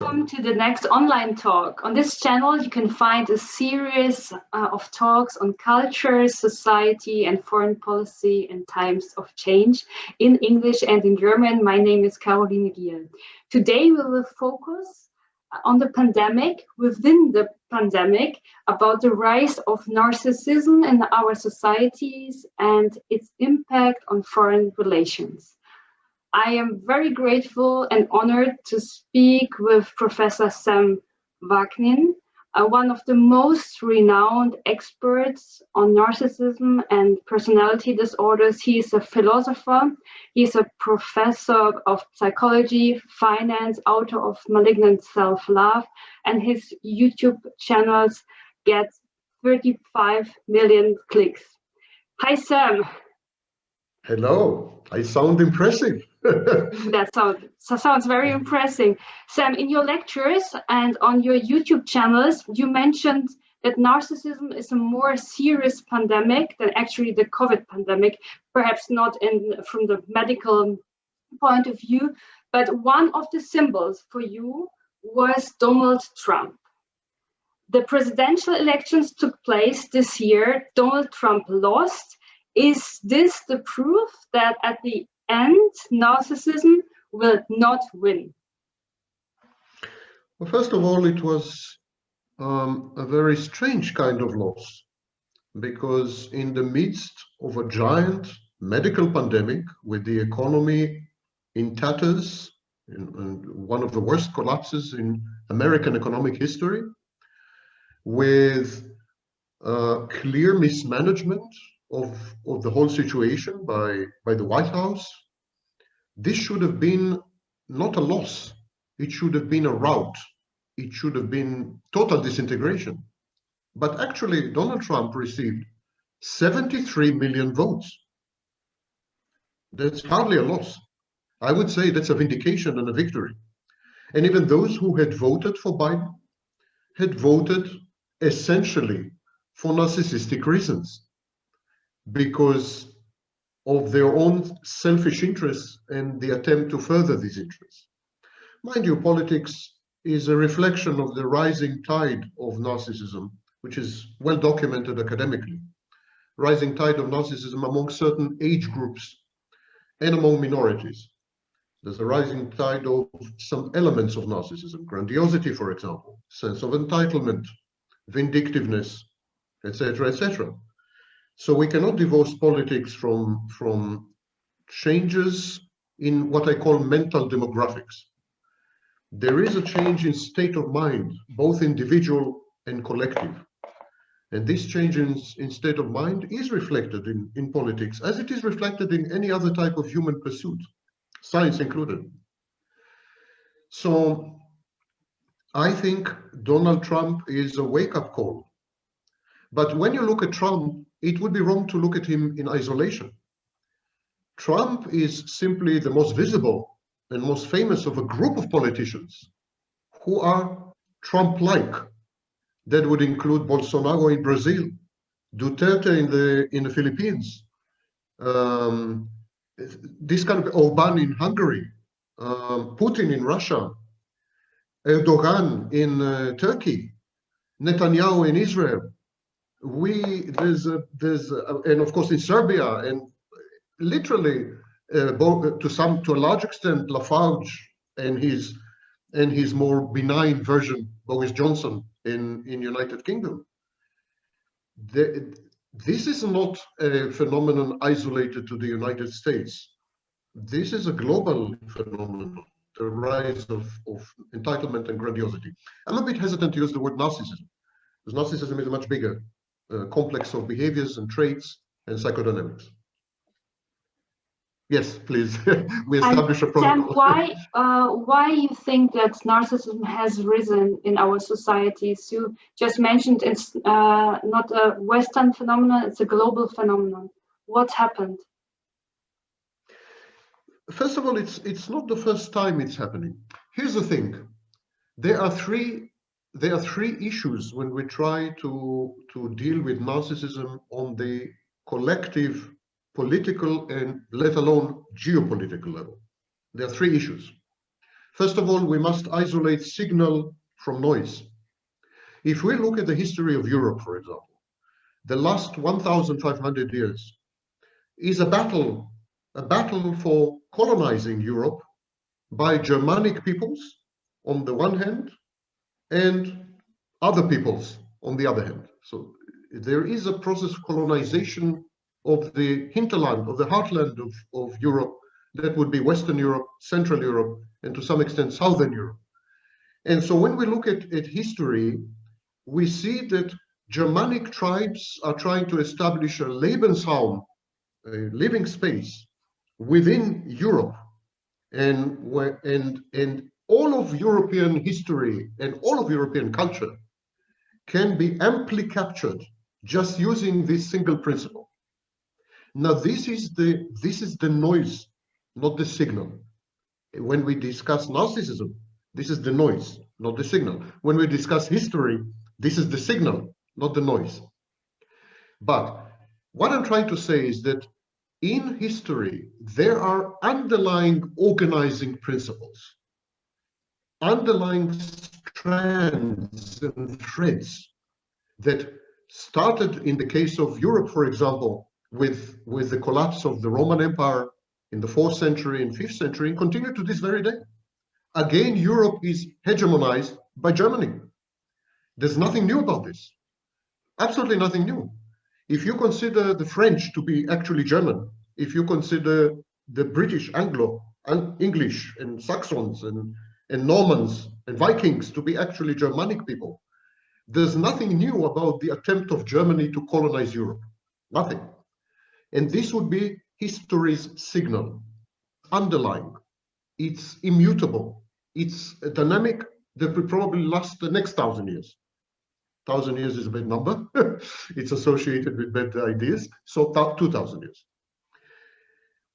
welcome to the next online talk. On this channel, you can find a series of talks on culture, society, and foreign policy in times of change in English and in German. My name is Karoline. Today, we will focus on the pandemic, within the pandemic, about the rise of narcissism in our societies and its impact on foreign relations. I am very grateful and honored to speak with Professor Sam Vaknin, one of the most renowned experts on narcissism and personality disorders. He is a philosopher, he is a professor of psychology, finance, author of Malignant Self-Love, and his YouTube channels get 35 million clicks. Hi, Sam. Hello, I sound impressive. That sounds very impressive. Sam, in your lectures and on your YouTube channels, you mentioned that narcissism is a more serious pandemic than actually the COVID pandemic, perhaps not from the medical point of view, but one of the symbols for you was Donald Trump. The presidential elections took place this year. Donald Trump lost. Is this the proof that at the end, narcissism will not win? Well, first of all, it was a very strange kind of loss, because in the midst of a giant medical pandemic with the economy in tatters, and one of the worst collapses in American economic history, with clear mismanagement of the whole situation by the White House, this should have been not a loss. It should have been a rout. It should have been total disintegration. But actually, Donald Trump received 73 million votes. That's hardly a loss. I would say that's a vindication and a victory. And even those who had voted for Biden had voted essentially for narcissistic reasons, because of their own selfish interests and the attempt to further these interests. Mind you, politics is a reflection of the rising tide of narcissism, which is well documented academically. Rising tide of narcissism among certain age groups and among minorities. There's a rising tide of some elements of narcissism, grandiosity, for example, sense of entitlement, vindictiveness, etc., etc. So we cannot divorce politics from changes in what I call mental demographics. There is a change in state of mind, both individual and collective. And this change in state of mind is reflected in politics, as it is reflected in any other type of human pursuit, science included. So I think Donald Trump is a wake-up call. But when you look at Trump, it would be wrong to look at him in isolation. Trump is simply the most visible and most famous of a group of politicians who are Trump-like. That would include Bolsonaro in Brazil, Duterte in the Philippines, this kind of Orbán in Hungary, Putin in Russia, Erdogan in Turkey, Netanyahu in Israel. And of course in Serbia, and literally to a large extent Lafarge and his more benign version, Boris Johnson in United Kingdom. This is not a phenomenon isolated to the United States. This is a global phenomenon, the rise of entitlement and grandiosity. I'm a bit hesitant to use the word narcissism, because narcissism is a much bigger complex of behaviors and traits and psychodynamics. Yes, please. We establish a protocol. Sam, why you think that narcissism has risen in our societies? You just mentioned it's not a Western phenomenon, it's a global phenomenon. What happened? First of all, it's not the first time it's happening. Here's the thing. There are three issues when we try to deal with narcissism on the collective political and let alone geopolitical level. There are three issues. First of all, we must isolate signal from noise. If we look at the history of Europe, for example, the last 1,500 years is a battle for colonizing Europe by Germanic peoples on the one hand and other peoples on the other hand. So there is a process of colonization of the hinterland, of the heartland of Europe, that would be Western Europe, Central Europe, and to some extent Southern Europe. And so when we look at history, we see that Germanic tribes are trying to establish a Lebensraum, a living space within Europe, and all of European history and all of European culture can be amply captured just using this single principle. Now, this is the noise, not the signal. When we discuss narcissism, this is the noise, not the signal. When we discuss history, this is the signal, not the noise. But what I'm trying to say is that in history, there are underlying organizing principles, underlying strands and threads that started in the case of Europe, for example, with the collapse of the Roman Empire in the 4th century and 5th century, and continue to this very day. Again, Europe is hegemonized by Germany. There's nothing new about this. Absolutely nothing new. If you consider the French to be actually German, if you consider the British, Anglo, and English, and Saxons, and Normans, and Vikings to be actually Germanic people, there's nothing new about the attempt of Germany to colonize Europe. Nothing. And this would be history's signal, underlying. It's immutable. It's a dynamic that will probably last the next 1,000 years. 1,000 years is a bad number. It's associated with bad ideas. So 2,000 years.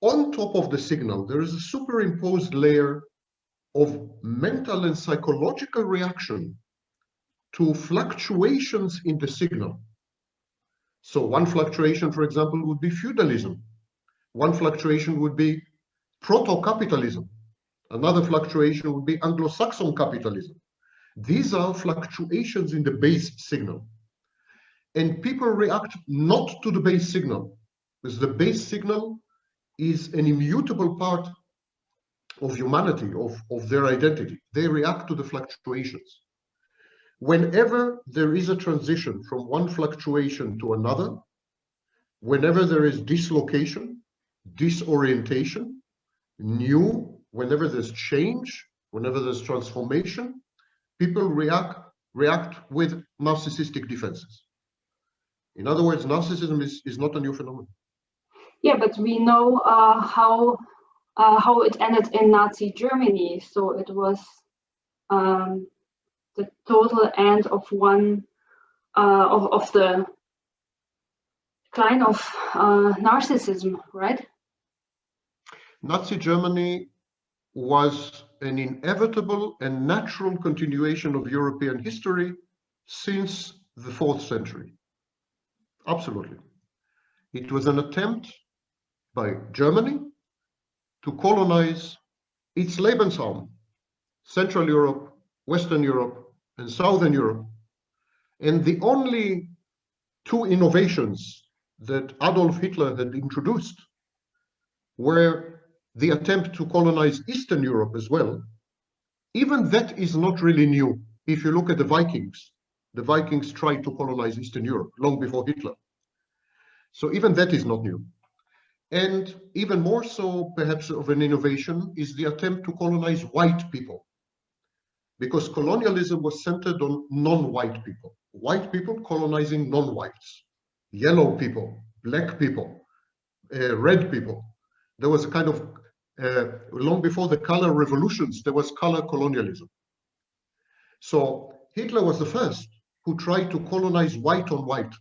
On top of the signal, there is a superimposed layer of mental and psychological reaction to fluctuations in the signal. So one fluctuation, for example, would be feudalism. One fluctuation would be proto-capitalism. Another fluctuation would be Anglo-Saxon capitalism. These are fluctuations in the base signal. And people react not to the base signal, because the base signal is an immutable part of humanity, of their identity. They react to the fluctuations. Whenever there is a transition from one fluctuation to another, whenever there is dislocation, disorientation, new, whenever there's change, whenever there's transformation, people react with narcissistic defenses. In other words, narcissism is not a new phenomenon. Yeah, but we know how it ended in Nazi Germany. So it was the total end of one of the kind of narcissism, right? Nazi Germany was an inevitable and natural continuation of European history since the 4th century. Absolutely. It was an attempt by Germany to colonize its Lebensraum, Central Europe, Western Europe, and Southern Europe. And the only two innovations that Adolf Hitler had introduced were the attempt to colonize Eastern Europe as well. Even that is not really new. If you look at the Vikings tried to colonize Eastern Europe long before Hitler. So even that is not new. And even more so, perhaps, of an innovation is the attempt to colonize white people. Because colonialism was centered on non-white people. White people colonizing non-whites. Yellow people, black people, red people. There was a kind of, long before the color revolutions, there was color colonialism. So Hitler was the first who tried to colonize white on white.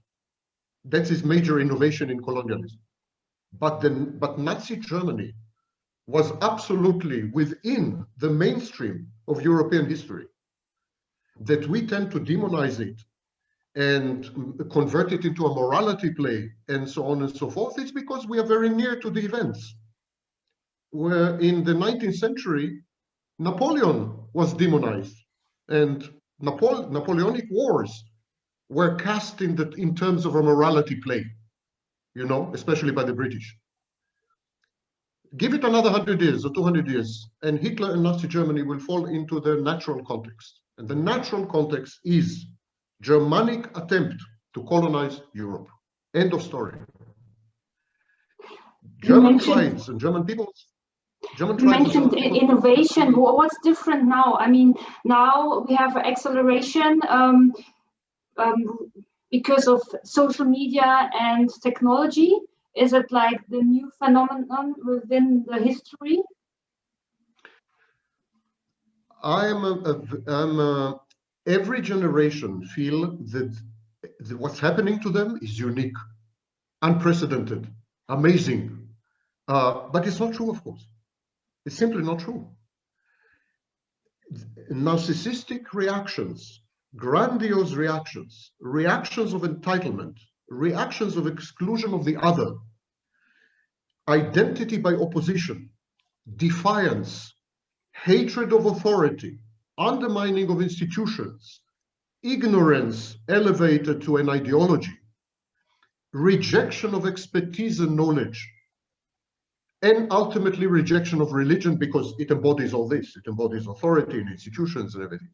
That's his major innovation in colonialism. But Nazi Germany was absolutely within the mainstream of European history. That we tend to demonize it and convert it into a morality play and so on and so forth, it's because we are very near to the events. Where in the 19th century, Napoleon was demonized, and Napoleonic wars were cast in terms of a morality play, you know, especially by the British. Give it another 100 years or 200 years, and Hitler and Nazi Germany will fall into their natural context. And the natural context is Germanic attempt to colonize Europe. End of story. German tribes and German peoples. You mentioned innovation. What's different now? I mean, now we have acceleration because of social media and technology. Is it like the new phenomenon within the history? Every generation feel that what's happening to them is unique, unprecedented, amazing. But it's not true, of course. It's simply not true. Narcissistic reactions, grandiose reactions, reactions of entitlement, reactions of exclusion of the other, identity by opposition, defiance, hatred of authority, undermining of institutions, ignorance elevated to an ideology, rejection of expertise and knowledge, and ultimately rejection of religion because it embodies all this. It embodies authority and institutions and everything.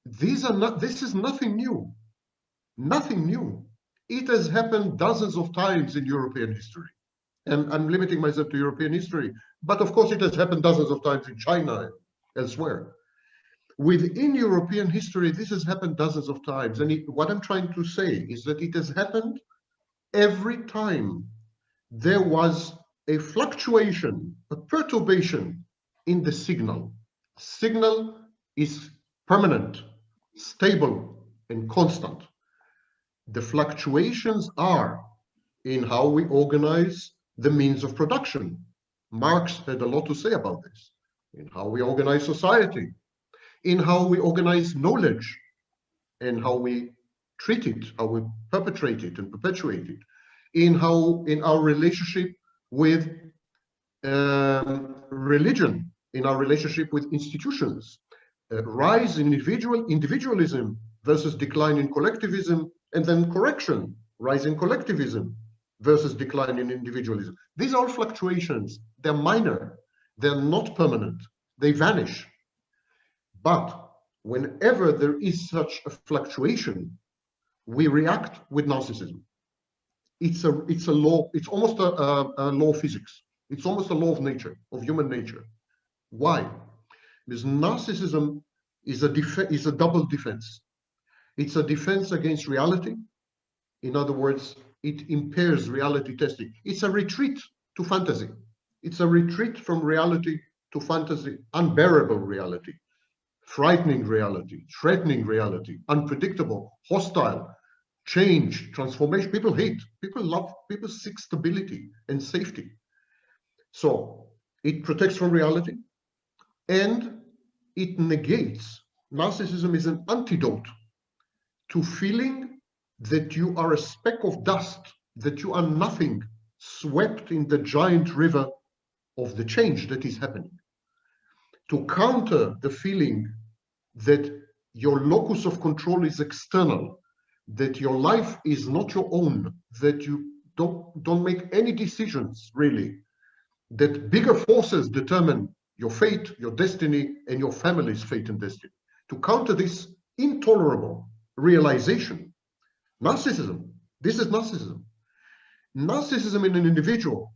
This is nothing new. Nothing new. It has happened dozens of times in European history. And I'm limiting myself to European history, but of course it has happened dozens of times in China and elsewhere. Within European history, this has happened dozens of times. And what I'm trying to say is that it has happened every time there was a fluctuation, a perturbation in the signal. Signal is permanent, stable, and constant. The fluctuations are in how we organize the means of production. Marx had a lot to say about this, in how we organize society, in how we organize knowledge, and how we treat it, how we perpetrate it and perpetuate it, in our relationship with religion, in our relationship with institutions, rise in individualism versus decline in collectivism, and then correction, rise in collectivism versus decline in individualism. These are fluctuations. They're minor. They're not permanent. They vanish. But whenever there is such a fluctuation, we react with narcissism. It's a law. It's almost a law of physics. It's almost a law of nature, of human nature. Why? Because narcissism is a double defense. It's a defense against reality. In other words, it impairs reality testing. It's a retreat to fantasy. It's a retreat from reality to fantasy, unbearable reality, frightening reality, threatening reality, unpredictable, hostile, change, transformation. People hate, people love, people seek stability and safety. So it protects from reality and it negates. Narcissism is an antidote to feeling that you are a speck of dust, that you are nothing, swept in the giant river of the change that is happening. To counter the feeling that your locus of control is external, that your life is not your own, that you don't make any decisions really, that bigger forces determine your fate, your destiny, and your family's fate and destiny. To counter this intolerable realization, narcissism, this is narcissism. Narcissism in an individual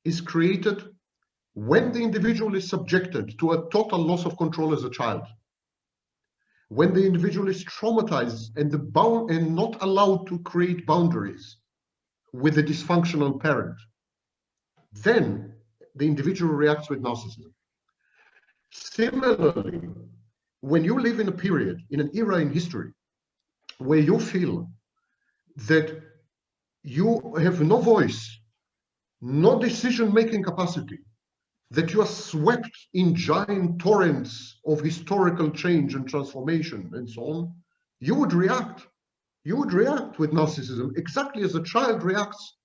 is created when the individual is subjected to a total loss of control as a child, when the individual is traumatized and not allowed to create boundaries with a dysfunctional parent, then the individual reacts with narcissism. Similarly, when you live in a period, in an era in history, where you feel that you have no voice, no decision-making capacity, that you are swept in giant torrents of historical change and transformation and so on, you would react. You would react with narcissism exactly as a child reacts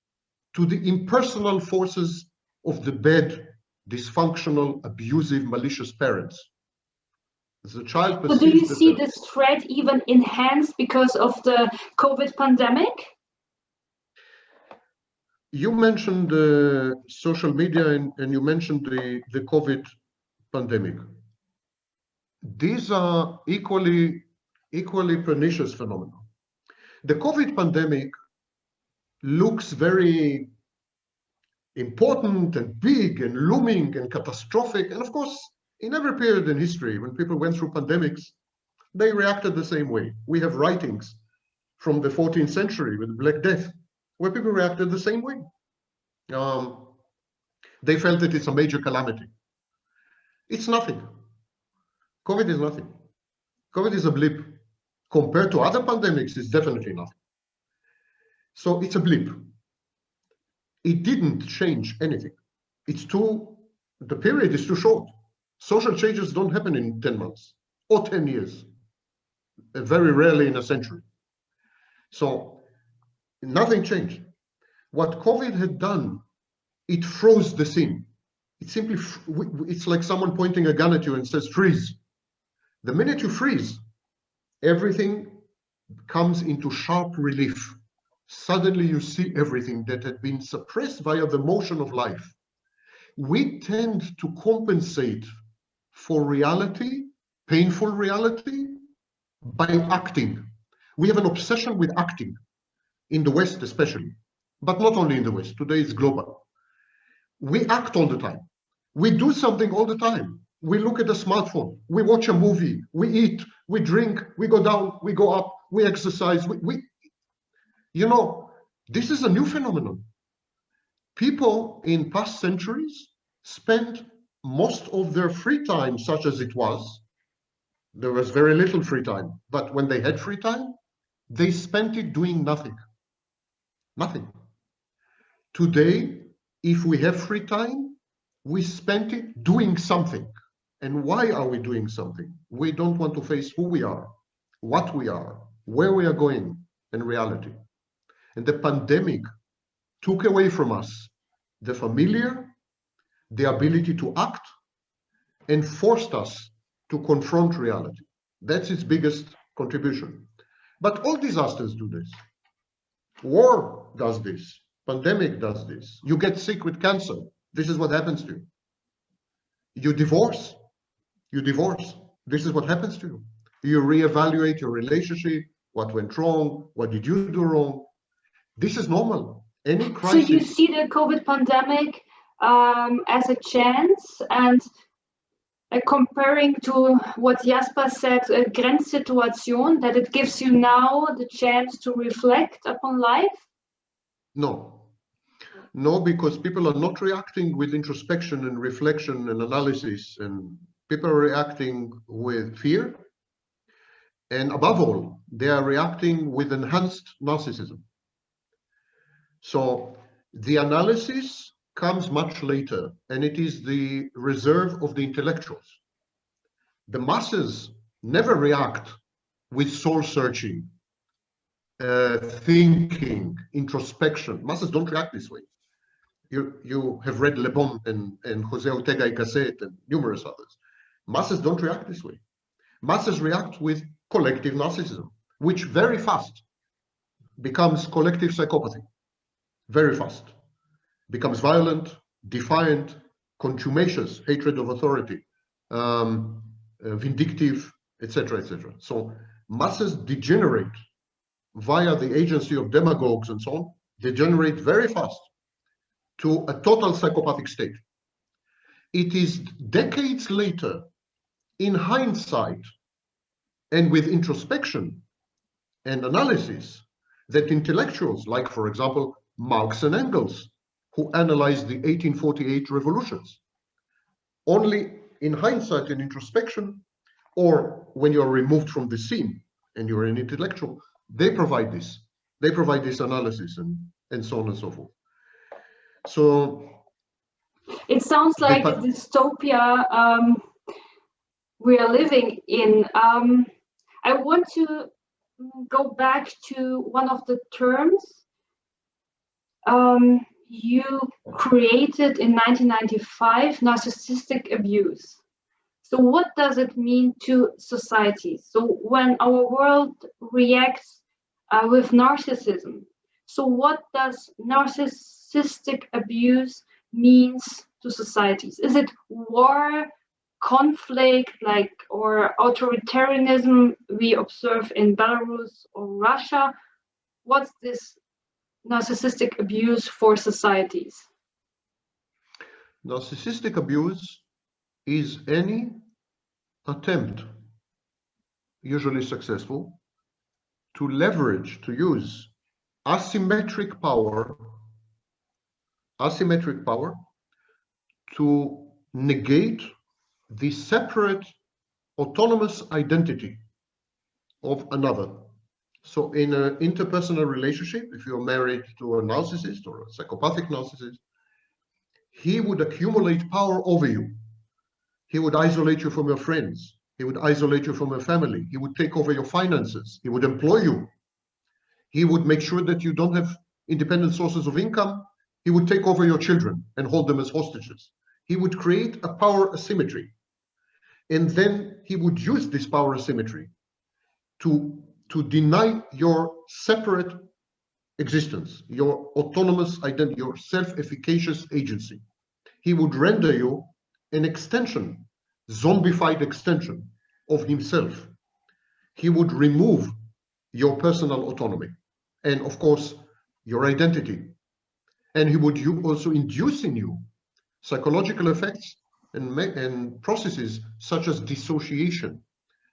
to the impersonal forces of the bad, dysfunctional, abusive, malicious parents. The child So do you perceives the see self. this threat even enhanced because of the COVID pandemic? You mentioned social media and you mentioned the COVID pandemic. These are equally pernicious phenomena. The COVID pandemic looks very important and big and looming and catastrophic. And of course, in every period in history, when people went through pandemics, they reacted the same way. We have writings from the 14th century with the Black Death, where people reacted the same way. They felt that it's a major calamity. It's nothing. COVID is nothing. COVID is a blip. Compared to other pandemics, it's definitely nothing. So it's a blip. It didn't change anything. The period is too short. Social changes don't happen in 10 months or 10 years, very rarely in a century. So nothing changed. What COVID had done, it froze the scene. It simply, it's like someone pointing a gun at you and says, freeze. The minute you freeze, everything comes into sharp relief. Suddenly you see everything that had been suppressed via the motion of life. We tend to compensate for reality, painful reality, by acting. We have an obsession with acting, in the West especially, but not only in the West. Today it's global. We act all the time. We do something all the time. We look at a smartphone, we watch a movie, we eat, we drink, we go down, we go up, we exercise. You know, this is a new phenomenon. People in past centuries spent most of their free time, such as it was. There was very little free time, but when they had free time, they spent it doing nothing. Nothing. Today, if we have free time, we spent it doing something. And why are we doing something? We don't want to face who we are, what we are, where we are going in reality. And the pandemic took away from us the familiar, the ability to act, and forced us to confront reality. That's its biggest contribution. But all disasters do this. War does this. Pandemic does this. You get sick with cancer. This is what happens to you. You divorce. This is what happens to you. You reevaluate your relationship, what went wrong, what did you do wrong. This is normal. Any crisis. So you see the COVID pandemic as a chance, and comparing to what Jasper said, a Grenzsituation, that it gives you now the chance to reflect upon life? No, because people are not reacting with introspection and reflection and analysis, and people are reacting with fear. And above all, they are reacting with enhanced narcissism. So the analysis comes much later, and it is the reserve of the intellectuals. The masses never react with soul-searching, thinking, introspection. Masses don't react this way. You have read Le Bon and Jose Ortega y Gasset and numerous others. Masses don't react this way. Masses react with collective narcissism, which very fast becomes collective psychopathy. Very fast. Becomes violent, defiant, contumacious, hatred of authority, vindictive, etc., etc. So masses degenerate via the agency of demagogues and so on, degenerate very fast to a total psychopathic state. It is decades later, in hindsight, and with introspection and analysis, that intellectuals, like, for example, Marx and Engels, who analyzed the 1848 revolutions, only in hindsight and introspection, or when you're removed from the scene and you're an intellectual, they provide this. They provide this analysis and so on and so forth. So it sounds like a dystopia we are living in. I want to go back to one of the terms you created in 1995, narcissistic abuse. So what does it mean to society? So when our world reacts with narcissism, so what does narcissistic abuse means to societies? Is it war, conflict, like, or authoritarianism we observe in Belarus or Russia? What's this narcissistic abuse for societies? Narcissistic abuse is any attempt, usually successful, to leverage, to use asymmetric power to negate the separate autonomous identity of another. So in an interpersonal relationship, if you're married to a narcissist or a psychopathic narcissist, he would accumulate power over you. He would isolate you from your friends. He would isolate you from your family. He would take over your finances. He would employ you. He would make sure that you don't have independent sources of income. He would take over your children and hold them as hostages. He would create a power asymmetry. And then he would use this power asymmetry to deny your separate existence, your autonomous identity, your self-efficacious agency. He would render you an extension, zombified extension of himself. He would remove your personal autonomy and, of course, your identity. And he would also induce in you psychological effects and processes such as dissociation,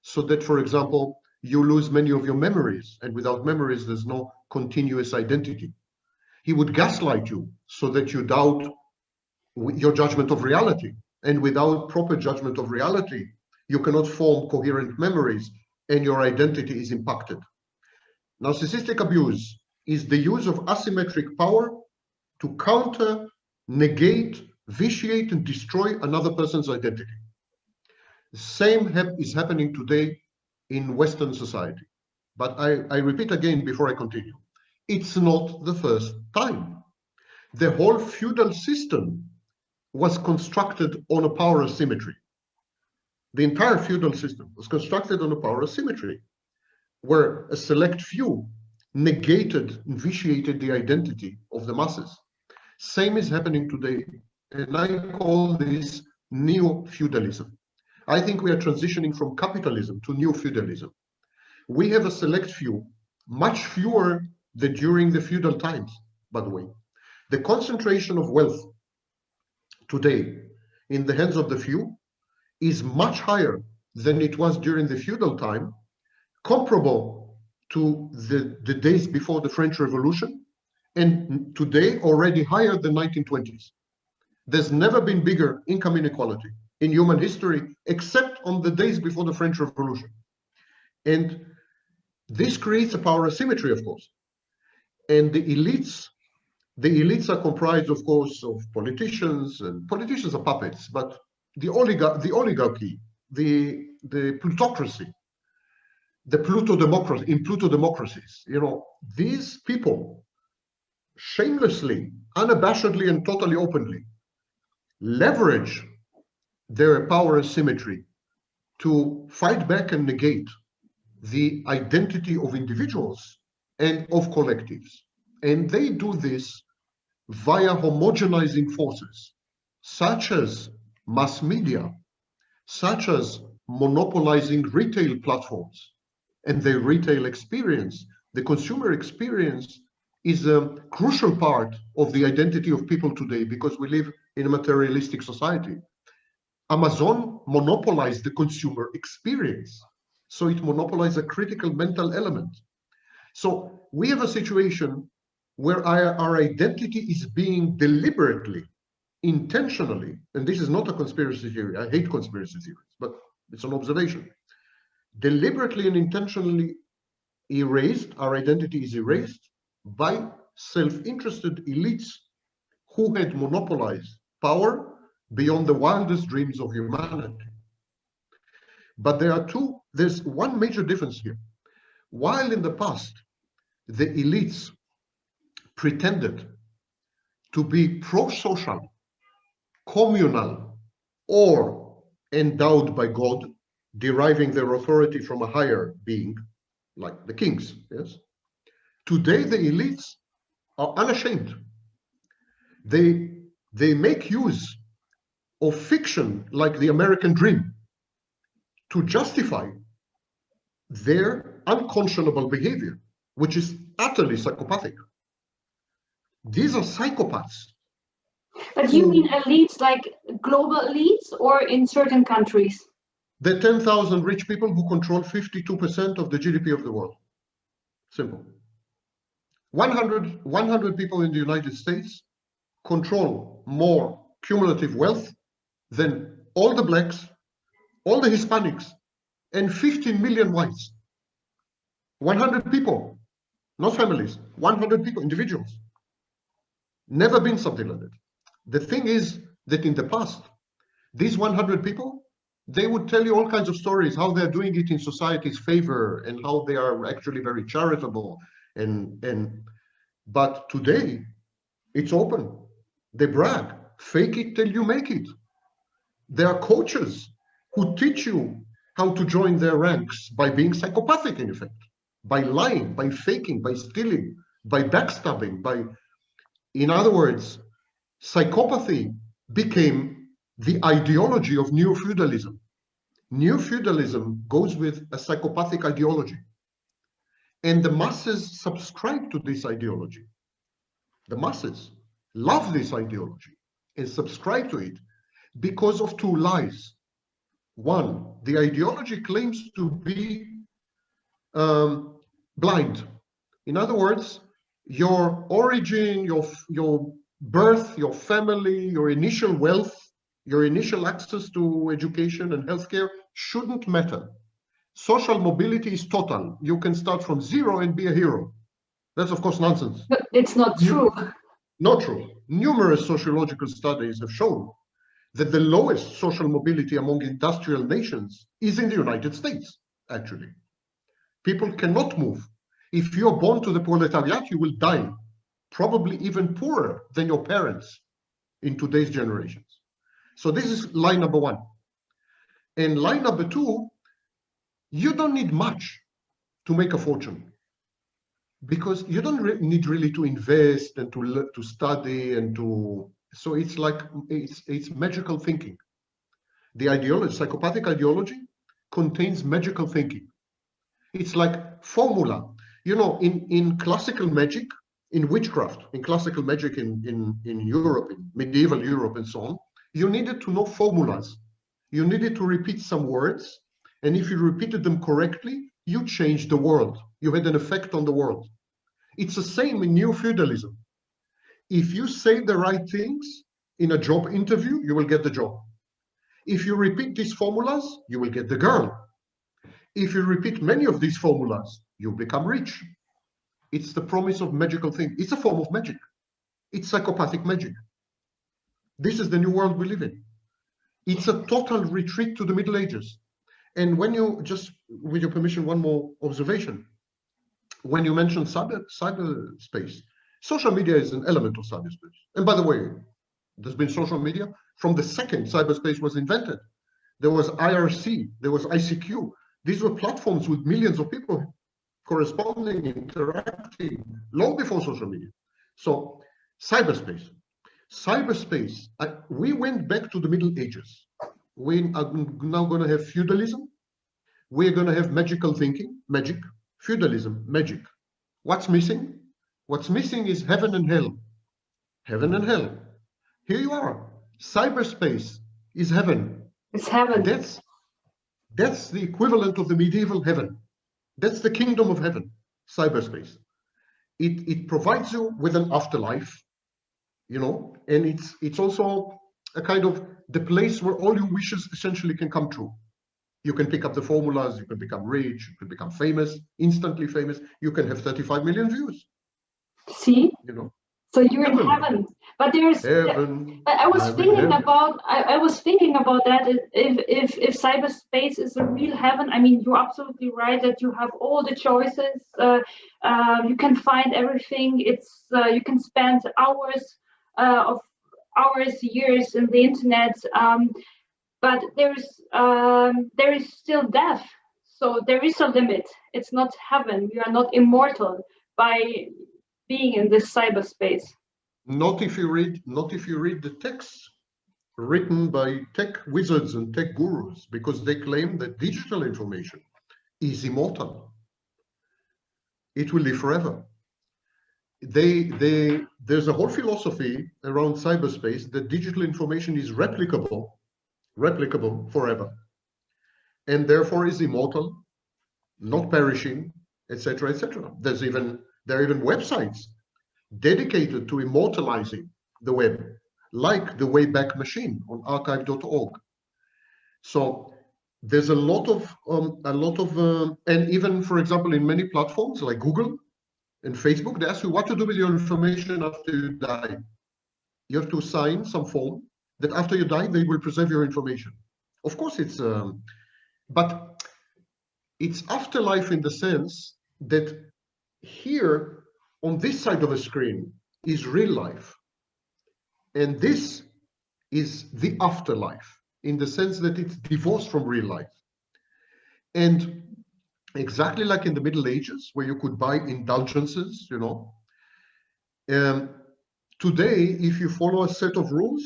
so that, for example, you lose many of your memories, and without memories, there's no continuous identity. He would gaslight you so that you doubt your judgment of reality. And without proper judgment of reality, you cannot form coherent memories and your identity is impacted. Narcissistic abuse is the use of asymmetric power to counter, negate, vitiate, and destroy another person's identity. The same is happening today in Western society. But I repeat again before I continue, it's not the first time. The whole feudal system was constructed on a power asymmetry. The entire feudal system was constructed on a power asymmetry, where a select few negated and vitiated the identity of the masses. Same is happening today, and I call this neo-feudalism. I think we are transitioning from capitalism to neo-feudalism. We have a select few, much fewer than during the feudal times, by the way. The concentration of wealth today in the hands of the few is much higher than it was during the feudal time, comparable to the days before the French Revolution, and today already higher than 1920s. There's never been bigger income inequality in human history, except on the days before the French Revolution. And this creates a power asymmetry, of course. And the elites are comprised, of course, of politicians, and politicians are puppets, but the oligarchy, the plutocracy, the Pluto-democracy, in Pluto-democracies, these people shamelessly, unabashedly, and totally openly leverage their power asymmetry to fight back and negate the identity of individuals and of collectives. And they do this via homogenizing forces, such as mass media, such as monopolizing retail platforms and their retail experience. The consumer experience is a crucial part of the identity of people today because we live in a materialistic society. Amazon monopolized the consumer experience. So it monopolized a critical mental element. So we have a situation where our identity is being deliberately, intentionally, and this is not a conspiracy theory, I hate conspiracy theories, but it's an observation, deliberately and intentionally erased, our identity is erased by self-interested elites who had monopolized power beyond the wildest dreams of humanity. But there's one major difference here. While in the past, the elites pretended to be pro-social, communal, or endowed by God, deriving their authority from a higher being, like the kings. Yes. Today, the elites are unashamed. They make use of fiction like the American dream to justify their unconscionable behavior, which is utterly psychopathic. These are psychopaths. But you mean elites, like global elites, or in certain countries? The 10,000 rich people who control 52% of the GDP of the world. Simple. 100 people in the United States control more cumulative wealth than all the blacks, all the Hispanics, and 15 million whites. 100 people, not families, 100 people, individuals. Never been something like that. The thing is that in the past, these 100 people, they would tell you all kinds of stories, how they're doing it in society's favor and how they are actually very charitable. But today, it's open. They brag, fake it till you make it. There are coaches who teach you how to join their ranks by being psychopathic, in effect, by lying, by faking, by stealing, by backstabbing, in other words, psychopathy became the ideology of neo-feudalism. Neo-feudalism goes with a psychopathic ideology. And the masses subscribe to this ideology. The masses love this ideology and subscribe to it because of two lies. One, the ideology claims to be blind. In other words, your origin, your birth, your family, your initial wealth, your initial access to education and healthcare shouldn't matter. Social mobility is total. You can start from zero and be a hero. That's, of course, nonsense. But it's not true. Not true. Numerous sociological studies have shown that the lowest social mobility among industrial nations is in the United States, actually. People cannot move. If you're born to the proletariat, you will die, probably even poorer than your parents in today's generations. So this is lie number one. And lie number two, you don't need much to make a fortune, because you don't need really to invest and to study and to, so it's like, it's magical thinking. The ideology, psychopathic ideology, contains magical thinking. It's like formula. You know, in classical magic, in witchcraft, in classical magic in Europe, in medieval Europe and so on, you needed to know formulas. You needed to repeat some words, and if you repeated them correctly, you changed the world. You had an effect on the world. It's the same in neo-feudalism. If you say the right things in a job interview, you will get the job. If you repeat these formulas, you will get the girl. If you repeat many of these formulas, you become rich. It's the promise of magical thing. It's a form of magic. It's psychopathic magic. This is the new world we live in. It's a total retreat to the Middle Ages. And when you, just with your permission, one more observation. When you mentioned cyberspace, social media is an element of cyberspace. And by the way, there's been social media from the second cyberspace was invented. There was IRC, there was ICQ. These were platforms with millions of people corresponding, interacting, long before social media. So cyberspace. Cyberspace, we went back to the Middle Ages. We are now going to have feudalism. We're going to have magical thinking, magic, feudalism, magic. What's missing? What's missing is heaven and hell. Heaven and hell. Here you are. Cyberspace is heaven. It's heaven. That's the equivalent of the medieval heaven. That's the kingdom of heaven, cyberspace. It provides you with an afterlife, you know, and it's also a kind of the place where all your wishes essentially can come true. You can pick up the formulas, you can become rich, you can become famous, instantly famous, you can have 35 million views. See? You know. So you're in heaven. But there's heaven, I was thinking about that if cyberspace is a real heaven. I mean, you're absolutely right that you have all the choices. You can find everything. It's you can spend hours, years in the internet. but there is still death. So there is a limit. It's not heaven. We are not immortal by being in this cyberspace. Not if you read the texts written by tech wizards and tech gurus, because they claim that digital information is immortal. It will live forever. There's a whole philosophy around cyberspace that digital information is replicable forever, and therefore is immortal, not perishing, etc., etc. There are even websites dedicated to immortalizing the web, like the Wayback Machine on archive.org. So there's a lot of, and even, for example, in many platforms like Google and Facebook, they ask you what to do with your information after you die. You have to sign some form that after you die, they will preserve your information. Of course, but it's afterlife in the sense that here on this side of a screen is real life. And this is the afterlife in the sense that it's divorced from real life. And exactly like in the Middle Ages, where you could buy indulgences, today, if you follow a set of rules,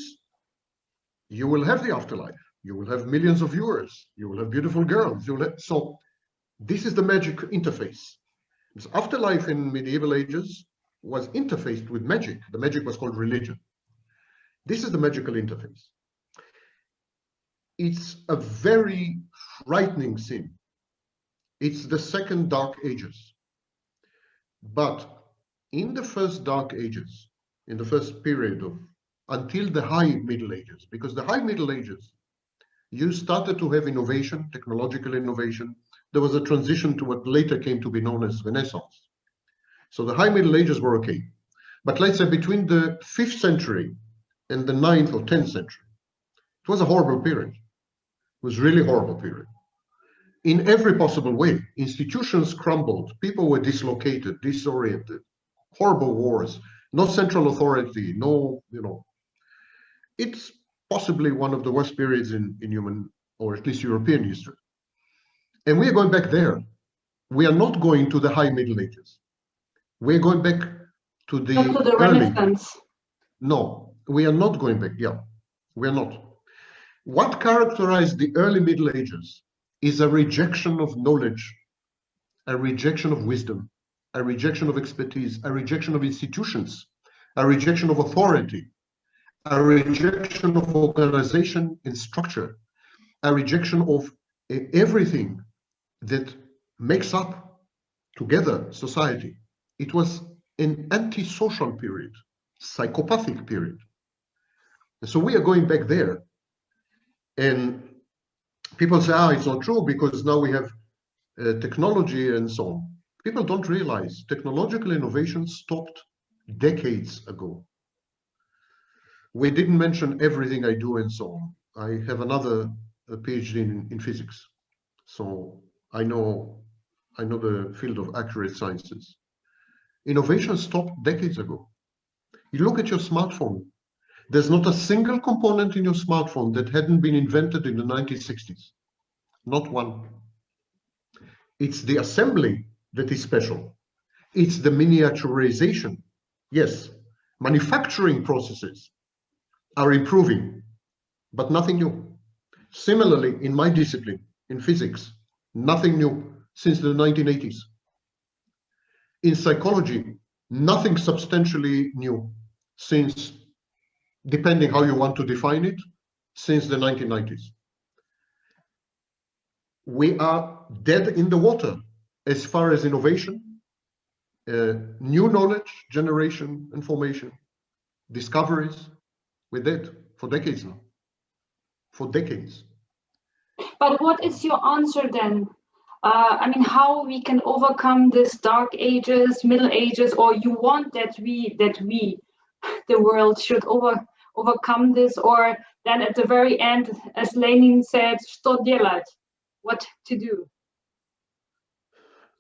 you will have the afterlife. You will have millions of viewers. You will have beautiful girls. So this is the magic interface. This afterlife in medieval ages was interfaced with magic. The magic was called religion. This is the magical interface. It's a very frightening sin. It's the second Dark Ages. But in the first Dark Ages, in the first period of until the High Middle Ages, because the High Middle Ages, you started to have innovation, technological innovation. There was a transition to what later came to be known as Renaissance. So the High Middle Ages were okay. But let's say between the 5th century and the 9th or 10th century, it was a horrible period. It was really a horrible period. In every possible way, institutions crumbled, people were dislocated, disoriented, horrible wars, no central authority, it's possibly one of the worst periods in human, or at least European history. And we are going back there. We are not going to the High Middle Ages. We're going back to the early. Renaissance. No, we are not going back. Yeah, we are not. What characterized the early Middle Ages is a rejection of knowledge, a rejection of wisdom, a rejection of expertise, a rejection of institutions, a rejection of authority, a rejection of organization and structure, a rejection of everything that makes up together society. It was an antisocial period, psychopathic period. And so we are going back there. And people say, it's not true because now we have technology and so on. People don't realize technological innovation stopped decades ago. We didn't mention everything I do and so on. I have another PhD in physics. So I know the field of accurate sciences. Innovation stopped decades ago. You look at your smartphone. There's not a single component in your smartphone that hadn't been invented in the 1960s. Not one. It's the assembly that is special. It's the miniaturization. Yes, manufacturing processes are improving, but nothing new. Similarly, in my discipline, in physics, nothing new since the 1980s. In psychology, nothing substantially new since, depending how you want to define it, since the 1990s. We are dead in the water as far as innovation, new knowledge generation and formation, discoveries. We're dead for decades now. For decades. But what is your answer then? How we can overcome this Dark Ages, Middle Ages, or you want that we, the world, should overcome this, or then at the very end, as Lenin said, "Что делать?" What to do?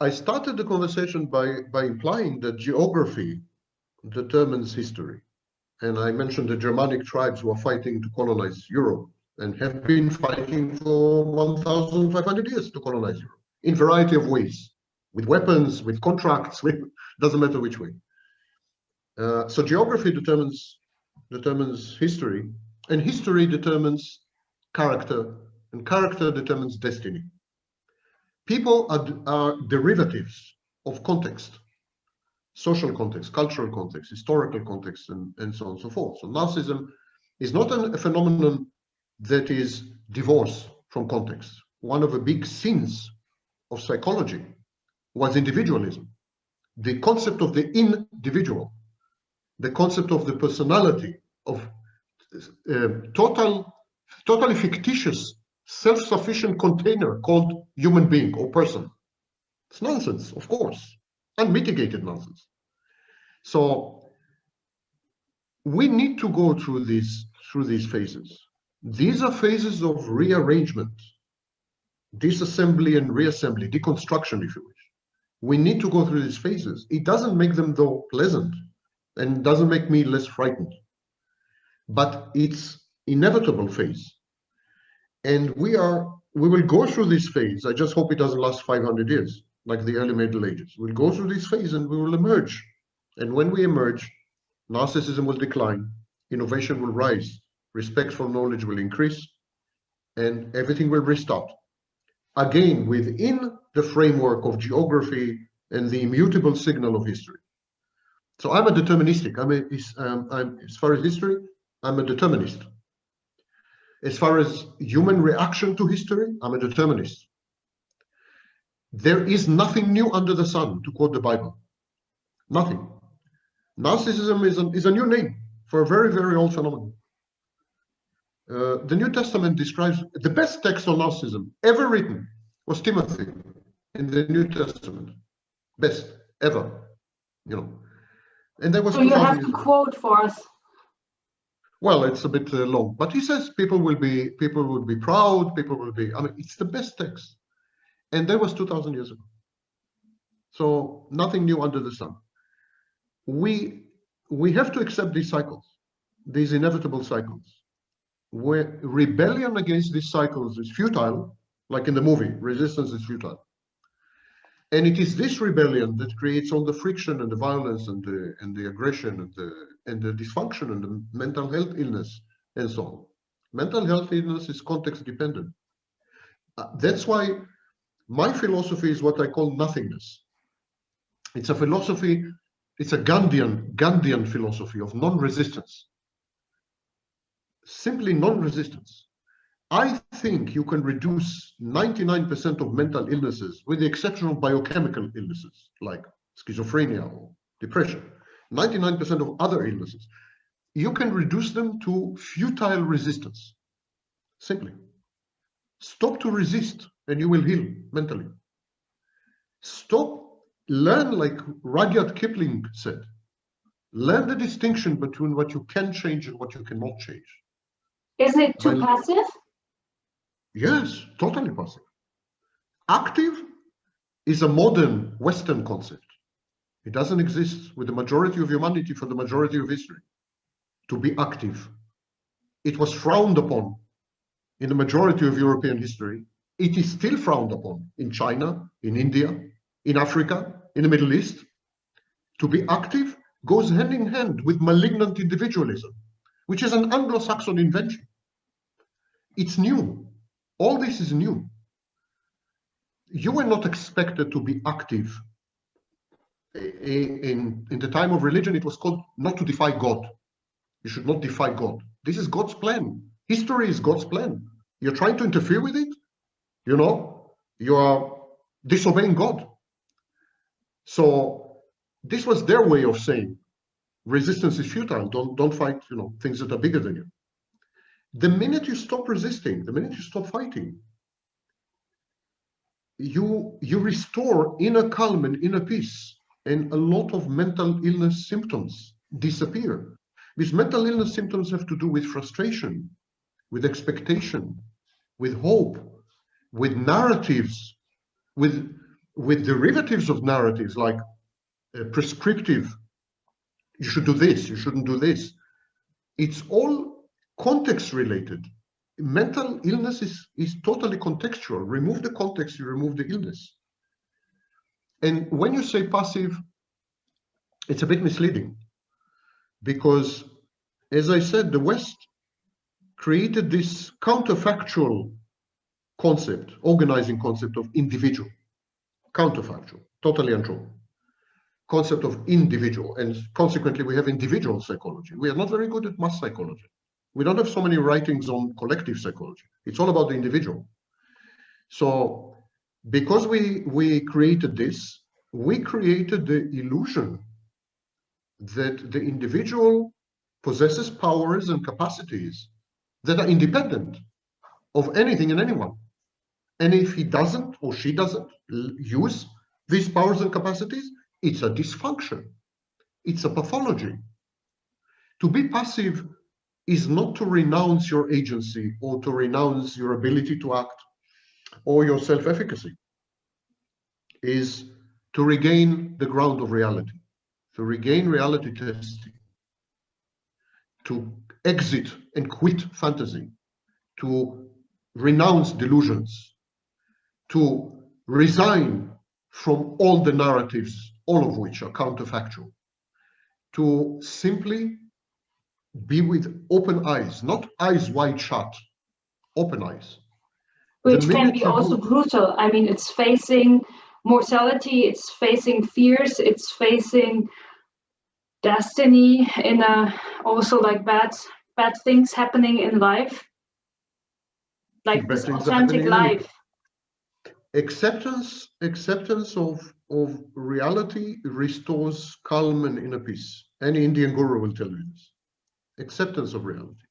I started the conversation by implying that geography determines history. And I mentioned the Germanic tribes who are fighting to colonize Europe and have been fighting for 1,500 years to colonize Europe in a variety of ways, with weapons, with contracts, with doesn't matter which way. So geography determines history, and history determines character, and character determines destiny. People are derivatives of context, social context, cultural context, historical context, and so on and so forth. So narcissism is not a phenomenon that is divorced from context. One of the big sins of psychology was individualism, the concept of the individual, the concept of the personality, of totally fictitious, self-sufficient container called human being or person. It's nonsense, of course, unmitigated nonsense. So we need to go through these phases. These are phases of rearrangement, disassembly and reassembly, deconstruction, if you wish. We need to go through these phases. It doesn't make them, though, pleasant, and doesn't make me less frightened. But it's inevitable phase. And we will go through this phase. I just hope it doesn't last 500 years, like the early Middle Ages. We'll go through this phase and we will emerge. And when we emerge, narcissism will decline, innovation will rise, respect for knowledge will increase, and everything will restart. Again, within the framework of geography and the immutable signal of history. So I'm a deterministic. As far as history, I'm a determinist. As far as human reaction to history, I'm a determinist. There is nothing new under the sun, to quote the Bible. Nothing. Narcissism is a new name for a very, very old phenomenon. The New Testament describes the best text on narcissism ever written was Timothy in the New Testament. Best ever, you know. And there was. So you have to quote for us. Well, it's a bit long, but he says people will be proud. People will be. I mean, it's the best text, and that was 2,000 years ago. So nothing new under the sun. We have to accept these cycles, these inevitable cycles. Where rebellion against these cycles is futile, like in the movie, resistance is futile. And it is this rebellion that creates all the friction and the violence and the aggression and the dysfunction and the mental health illness and so on. Mental health illness is context dependent. That's why my philosophy is what I call nothingness. It's a philosophy, it's a Gandhian philosophy of non-resistance. Simply non-resistance. I think you can reduce 99% of mental illnesses, with the exception of biochemical illnesses like schizophrenia or depression. 99% of other illnesses, you can reduce them to futile resistance. Simply. Stop to resist and you will heal mentally. Learn, like Rudyard Kipling said, learn the distinction between what you can change and what you cannot change. Isn't it too passive? Yes, totally passive. Active is a modern Western concept. It doesn't exist with the majority of humanity for the majority of history. To be active. It was frowned upon in the majority of European history. It is still frowned upon in China, in India, in Africa, in the Middle East. To be active goes hand in hand with malignant individualism, which is an Anglo-Saxon invention. It's new. All this is new. You were not expected to be active. In the time of religion, it was called not to defy God. You should not defy God. This is God's plan. History is God's plan. You're trying to interfere with it, you know, you are disobeying God. So this was their way of saying resistance is futile. Don't fight, you know, things that are bigger than you. The minute you stop resisting, the minute you stop fighting, you restore inner calm and inner peace, and a lot of mental illness symptoms disappear. These mental illness symptoms have to do with frustration, with expectation, with hope, with narratives, with derivatives of narratives like prescriptive, you should do this, you shouldn't do this. It's all context related. mental illness is totally contextual. Remove the context, you remove the illness. And when you say passive, it's a bit misleading, because, as I said, the West created this counterfactual concept, organizing concept of individual. Counterfactual, totally untrue. Concept of individual, and consequently we have individual psychology. We are not very good at mass psychology. We don't have so many writings on collective psychology. It's all about the individual. So because we created this, we created the illusion that the individual possesses powers and capacities that are independent of anything and anyone. And if he doesn't or she doesn't use these powers and capacities, it's a dysfunction. It's a pathology. To be passive is not to renounce your agency or to renounce your ability to act or your self-efficacy. Is to regain the ground of reality, to regain reality testing, to exit and quit fantasy, to renounce delusions, to resign from all the narratives, all of which are counterfactual, to simply be with open eyes, not eyes wide shut, open eyes. Which can be also brutal. I mean, it's facing mortality, it's facing fears, it's facing destiny, in also like bad things happening in life, like this authentic life. Acceptance of reality restores calm and inner peace. Any Indian guru will tell you this. Acceptance of reality.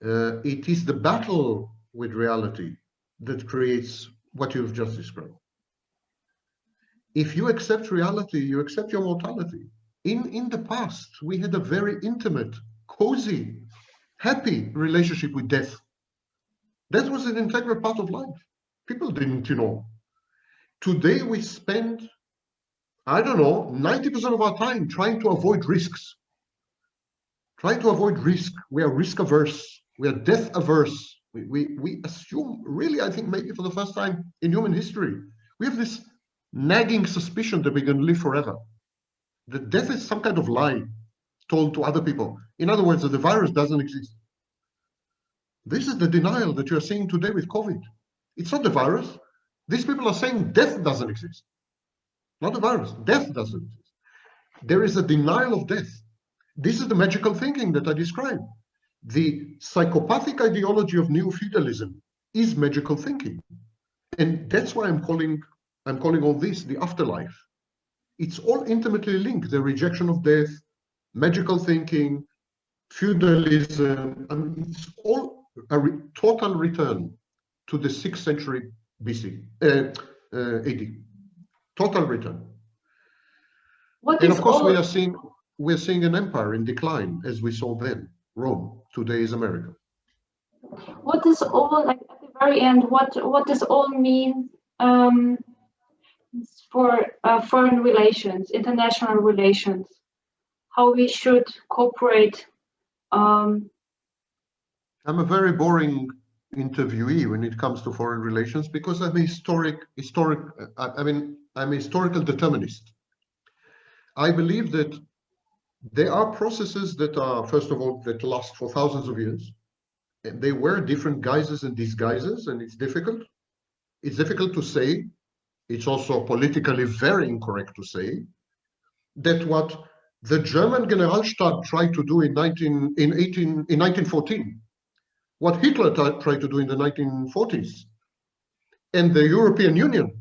It is the battle with reality that creates what you've just described. If you accept reality, you accept your mortality. In the past, we had a very intimate, cozy, happy relationship with death. That was an integral part of life. People didn't, Today we spend, I don't know, 90% of our time trying to avoid risks. Trying to avoid risk. We are risk averse. We are death averse. We assume, really, I think maybe for the first time in human history, we have this nagging suspicion that we're going to live forever. That death is some kind of lie told to other people. In other words, that the virus doesn't exist. This is the denial that you're seeing today with COVID. It's not the virus. These people are saying death doesn't exist. Not the virus. Death doesn't exist. There is a denial of death. This is the magical thinking that I described. The psychopathic ideology of neo-feudalism is magical thinking. And that's why I'm calling all this the afterlife. It's all intimately linked. The rejection of death, magical thinking, feudalism, it's all a total return to the 6th century BC, AD. Total return. And of course, we're seeing an empire in decline, as we saw then. Rome today is America. What does all, like at the very end, what does all mean for foreign relations, international relations? How we should cooperate? I'm a very boring interviewee when it comes to foreign relations because I'm a I'm a historical determinist. I believe that there are processes that are, first of all, that last for thousands of years, and they wear different guises and disguises, and it's difficult. It's difficult to say. It's also politically very incorrect to say that what the German Generalstab tried to do in 1914, what Hitler tried to do in the 1940s, and the European Union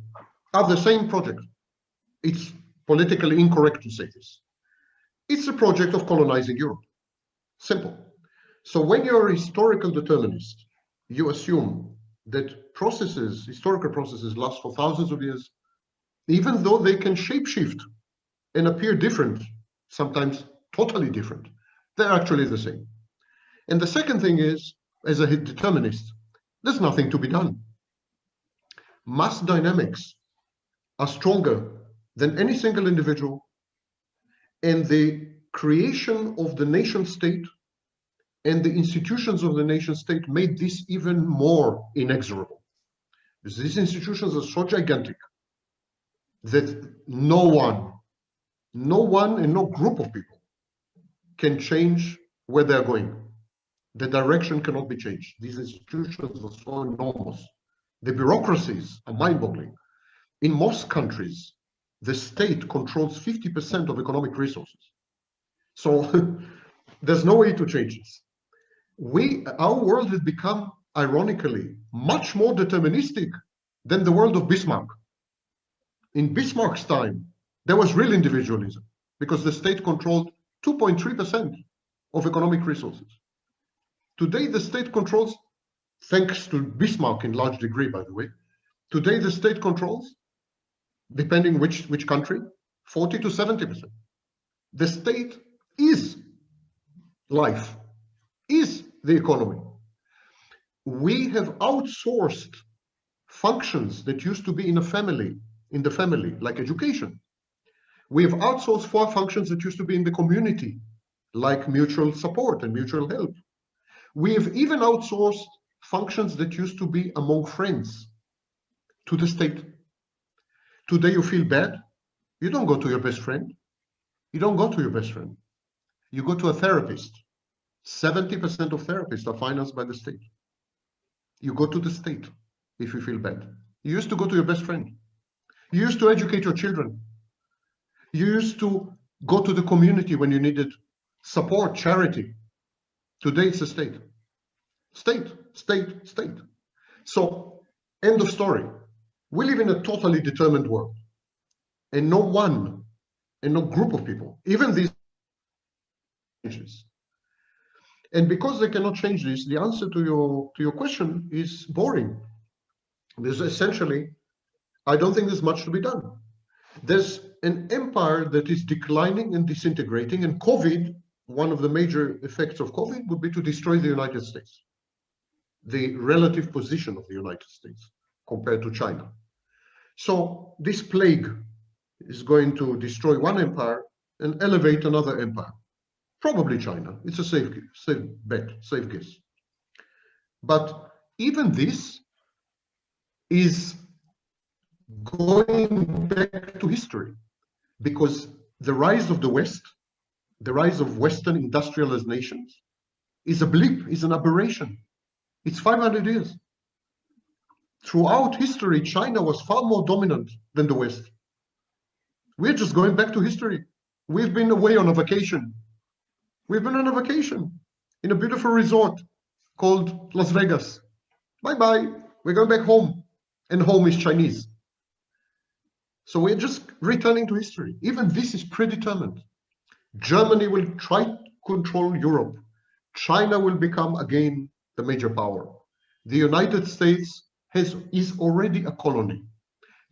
are the same project. It's politically incorrect to say this. It's a project of colonizing Europe. Simple. So when you're a historical determinist, you assume that processes, historical processes, last for thousands of years, even though they can shapeshift and appear different, sometimes totally different, they're actually the same. And the second thing is, as a determinist, there's nothing to be done. Mass dynamics are stronger than any single individual, and the creation of the nation state And the institutions of the nation state made this even more inexorable. These institutions are so gigantic that no one and no group of people can change where they're going. The direction cannot be changed. These institutions are so enormous. The bureaucracies are mind-boggling. In most countries, the state controls 50% of economic resources. So there's no way to change this. Our world has become, ironically, much more deterministic than the world of Bismarck. In Bismarck's time, there was real individualism because the state controlled 2.3% of economic resources. Today, the state controls, thanks to Bismarck in large degree, by the way, today the state controls, depending which country, 40 to 70%. The state is life, is the economy. We have outsourced functions that used to be in the family, like education. We have outsourced functions that used to be in the community, like mutual support and mutual help. We have even outsourced functions that used to be among friends to the state. Today you feel bad, you don't go to your best friend. You don't go to your best friend. You go to a therapist. 70% of therapists are financed by the state. You go to the state if you feel bad. You used to go to your best friend. You used to educate your children. You used to go to the community when you needed support, charity. Today it's the state. State. So, end of story. We live in a totally determined world. And no one, and no group of people, even these changes. And because they cannot change this, the answer to your question is boring. There's essentially, I don't think there's much to be done. There's an empire that is declining and disintegrating, and COVID, one of the major effects of COVID would be to destroy the United States, the relative position of the United States compared to China. So this plague is going to destroy one empire and elevate another empire. Probably China. It's a safe bet, safe guess. But even this is going back to history, because the rise of the West, the rise of Western industrialized nations, is a blip, is an aberration. It's 500 years. Throughout history, China was far more dominant than the West. We're just going back to history. We've been away on a vacation. We've been on a vacation in a beautiful resort called Las Vegas. Bye-bye. We're going back home. And home is Chinese. So we're just returning to history. Even this is predetermined. Germany will try to control Europe. China will become again the major power. The United States is already a colony.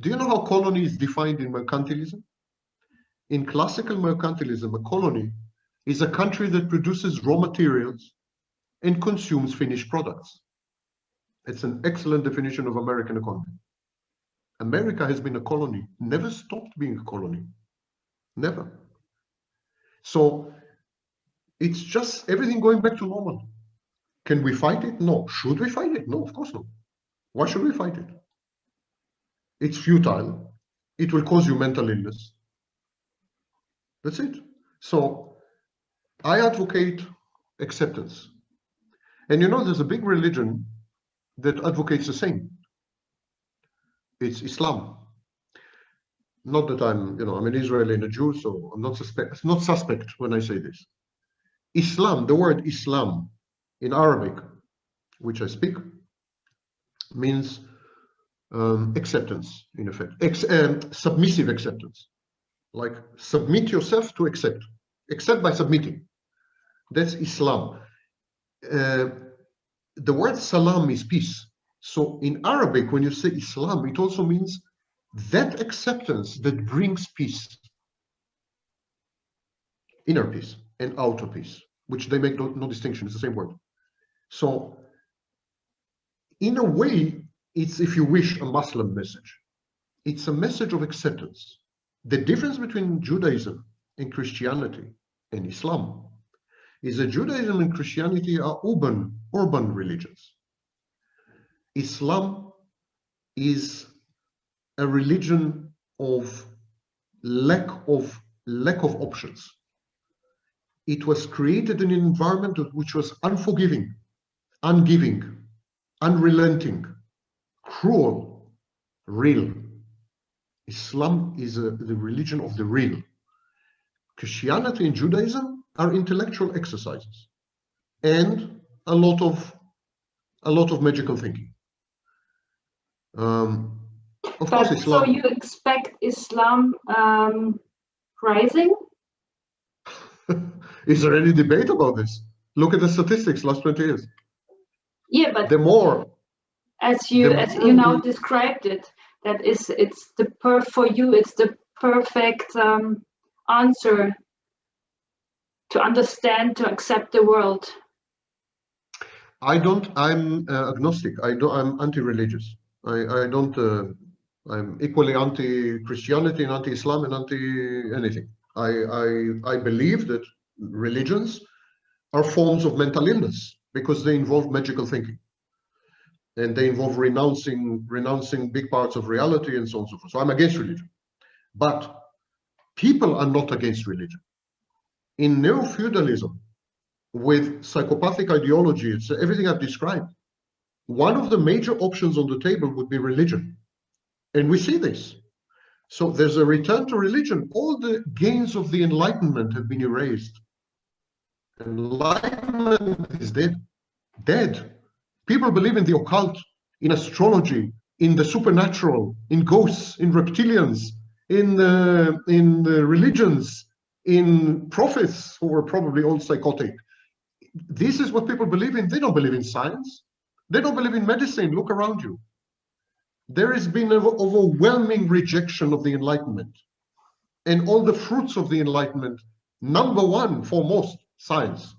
Do you know how colony is defined in mercantilism? In classical mercantilism, a colony is a country that produces raw materials and consumes finished products. It's an excellent definition of American economy. America has been a colony, never stopped being a colony, never. So it's just everything going back to normal. Can we fight it? No. Should we fight it? No, of course not. Why should we fight it? It's futile. It will cause you mental illness. That's it. So I advocate acceptance. And you know, there's a big religion that advocates the same. It's Islam. Not that I'm an Israeli and a Jew, so I'm not suspect when I say this. Islam, the word Islam in Arabic, which I speak, means acceptance, in effect, submissive acceptance. Like submit yourself to accept by submitting. That's Islam. The word salam is peace. So in Arabic, when you say Islam, it also means that acceptance that brings peace, inner peace and outer peace, which they make no distinction, it's the same word. So in a way, it's, if you wish, a Muslim message. It's a message of acceptance. The difference between Judaism and Christianity and Islam is that Judaism and Christianity are urban religions. Islam is a religion of lack of options. It was created in an environment which was unforgiving, ungiving, unrelenting, cruel, real. Islam is the religion of the real. Christianity and Judaism are intellectual exercises and a lot of magical thinking. Of course, Islam. So you expect Islam rising? Is there any debate about this? Look at the statistics last 20 years. Yeah, but the more as you now described it, it's the perfect answer to understand, to accept the world. I'm agnostic. I'm anti-religious. I'm equally anti-Christianity and anti-Islam and anti-anything. I believe that religions are forms of mental illness because they involve magical thinking. And they involve renouncing big parts of reality and so on and so forth. So I'm against religion. But people are not against religion. In neo-feudalism, with psychopathic ideology, it's everything I've described, one of the major options on the table would be religion. And we see this. So there's a return to religion. All the gains of the Enlightenment have been erased. Enlightenment is dead. Dead. People believe in the occult, in astrology, in the supernatural, in ghosts, in reptilians, in religions, in prophets who were probably all psychotic. This is what people believe in. They don't believe in science. They don't believe in medicine. Look around you. There has been an overwhelming rejection of the Enlightenment and all the fruits of the Enlightenment. Number one, foremost, science.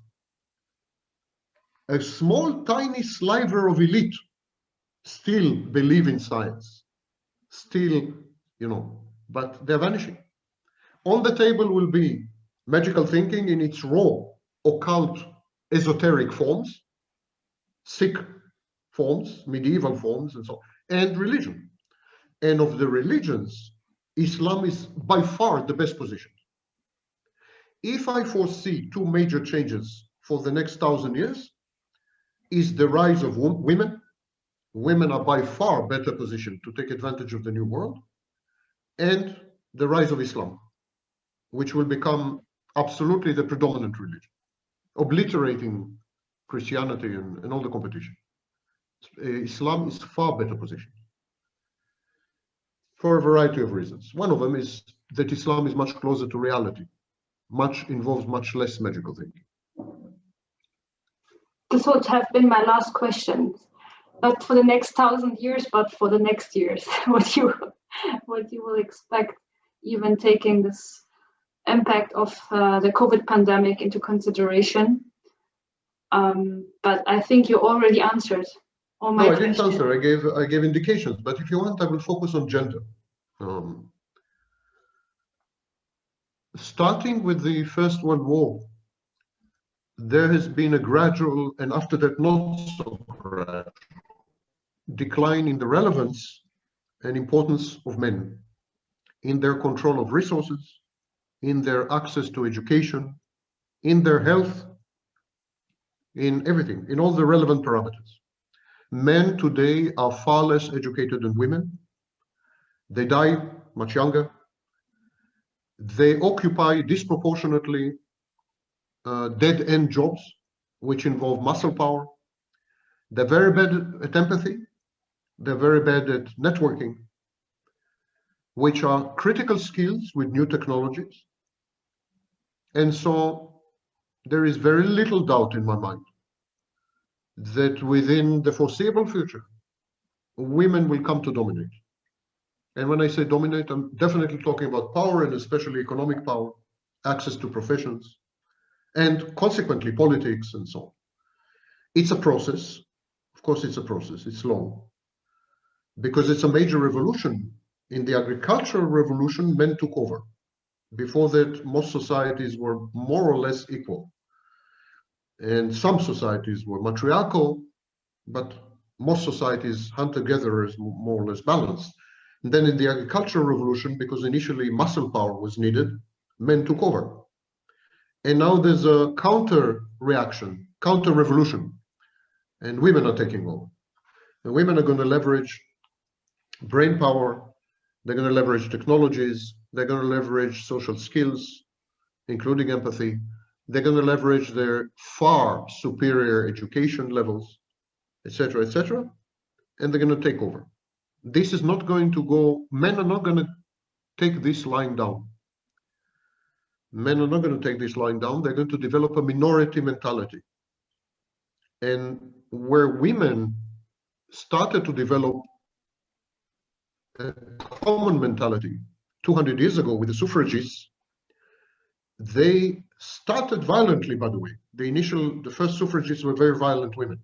A small, tiny sliver of elite still believe in science. Still, but they're vanishing. On the table will be magical thinking in its raw, occult, esoteric forms, sick forms, medieval forms, and so on, and religion. And of the religions, Islam is by far the best positioned. If I foresee two major changes for the next 1,000 years, is the rise of women. Women are by far better positioned to take advantage of the new world, and the rise of Islam, which will become absolutely the predominant religion, obliterating Christianity and all the competition. Islam is far better positioned for a variety of reasons. One of them is that Islam is much closer to reality, involves much less magical thinking. This would have been my last question, not for the next 1,000 years, but for the next years. What you will expect, even taking this impact of the COVID pandemic into consideration. But I think you already answered all my questions. No, I didn't answer. I gave indications. But if you want, I will focus on gender. Starting with the First World War, there has been a gradual, and after that not so gradual, decline in the relevance and importance of men in their control of resources, in their access to education, in their health, in everything, in all the relevant parameters. Men today are far less educated than women. They die much younger. They occupy disproportionately dead-end jobs, which involve muscle power. They're very bad at empathy. They're very bad at networking, which are critical skills with new technologies. And so there is very little doubt in my mind that within the foreseeable future, women will come to dominate. And when I say dominate, I'm definitely talking about power, and especially economic power, access to professions, and consequently politics and so on. It's a process. Of course, it's a process. It's long. Because it's a major revolution. In the agricultural revolution, men took over. Before that, most societies were more or less equal. And some societies were matriarchal, but most societies, hunter-gatherers, more or less balanced. And then in the agricultural revolution, because initially muscle power was needed, men took over. And now there's a counter-reaction, counter-revolution, and women are taking over. And women are going to leverage brain power, they're going to leverage technologies, they're going to leverage social skills, including empathy. They're going to leverage their far superior education levels, etc., etc., and they're going to take over. This is not going to go, men are not going to take this lying down. Men are not going to take this lying down. They're going to develop a minority mentality. And where women started to develop a common mentality 200 years ago with the suffragists, they started violently, by the way. The first suffragists were very violent women.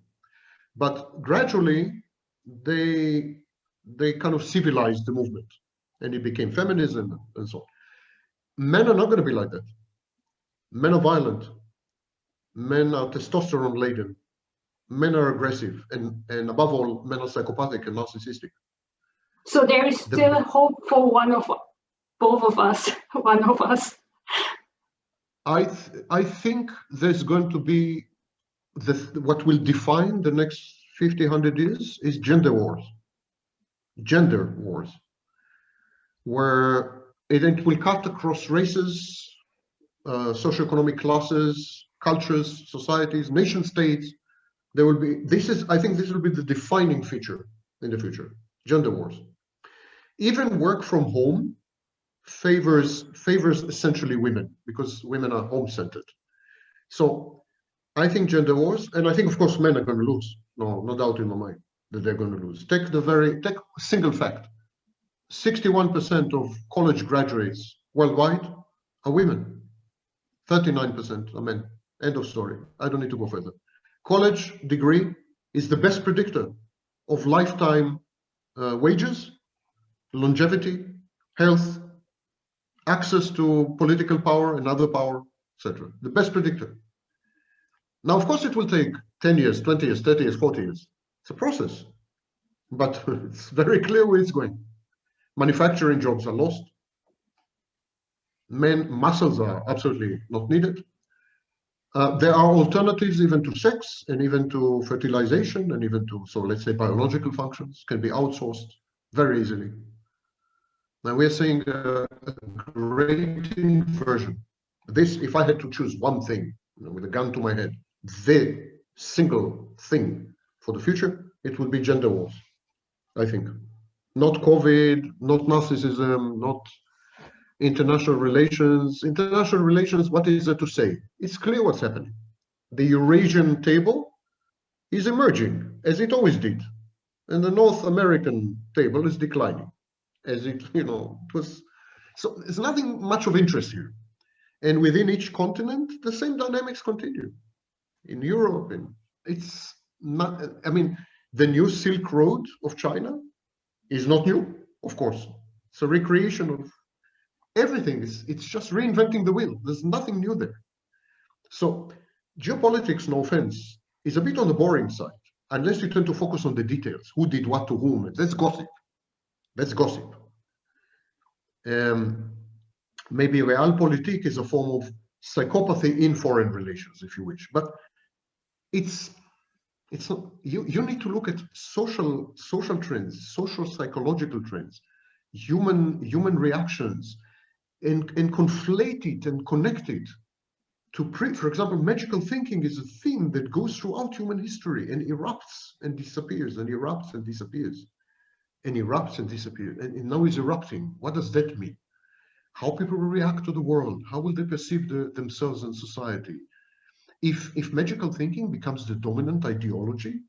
But gradually, they kind of civilized the movement, and it became feminism and so on. Men are not going to be like that. Men are violent. Men are testosterone laden. Men are aggressive, and above all, men are psychopathic and narcissistic. So there is still hope for both of us, one of us. I think there's going to be what will define the next 50, 100 years is gender wars. Gender wars, where it will cut across races, socioeconomic classes, cultures, societies, nation states. There will be, I think this will be the defining feature in the future, gender wars. Even work from home favors essentially women, because women are home-centered. So I think gender wars, and I think, of course, men are going to lose. No doubt in my mind that they're going to lose. Take a single fact. 61% of college graduates worldwide are women. 39% are men. End of story. I don't need to go further. College degree is the best predictor of lifetime wages, longevity, health, access to political power and other power, etc. The best predictor. Now, of course, it will take 10 years, 20 years, 30 years, 40 years. It's a process, but it's very clear where it's going. Manufacturing jobs are lost. Muscles are absolutely not needed. There are alternatives even to sex and even to fertilization and even to, so let's say, biological functions can be outsourced very easily. Now we're seeing a great inversion. This, if I had to choose one thing, with a gun to my head, the single thing for the future, it would be gender wars, I think. Not COVID, not narcissism, not international relations. International relations, what is there to say? It's clear what's happening. The Eurasian table is emerging, as it always did. And the North American table is declining, as it was. So there's nothing much of interest here. And within each continent, the same dynamics continue. In Europe, it's not, I mean, the new Silk Road of China is not new, of course. It's a recreation of everything. It's just reinventing the wheel. There's nothing new there. So geopolitics, no offense, is a bit on the boring side, unless you tend to focus on the details. Who did what to whom? That's gossip. That's gossip. Maybe realpolitik is a form of psychopathy in foreign relations, if you wish. But it's not, you need to look at social trends, social psychological trends, human reactions, and conflate it and connect it to, for example, magical thinking is a theme that goes throughout human history and erupts and disappears and erupts and disappears and erupts and disappears, and now is erupting. What does that mean? How people will react to the world? How will they perceive themselves in society? If magical thinking becomes the dominant ideology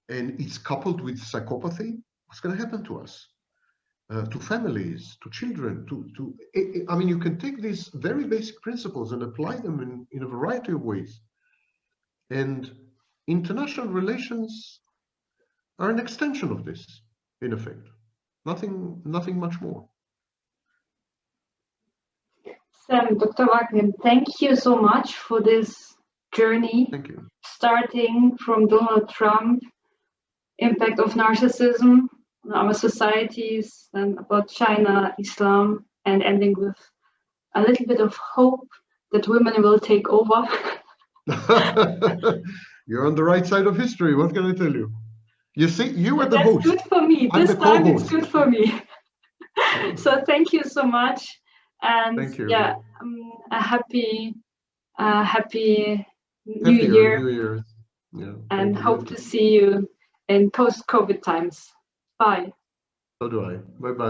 and it's coupled with psychopathy, what's going to happen to us? To families, to children, I mean, you can take these very basic principles and apply them in a variety of ways. And international relations are an extension of this, in effect. Nothing much more. Dr. Wagner, thank you so much for this journey, Thank you. starting from Donald Trump, impact of narcissism on our societies, and about China, Islam, and ending with a little bit of hope that women will take over. You're on the right side of history. What can I tell you? You see, you were the That's host. good for me. I'm This the time it's co-host. good for me. So thank you so much, and Thank you. yeah, a happy New Happier Year, New Year's. Yeah. and Thank you. hope to see you in post-COVID times. Bye. So do I. Bye bye.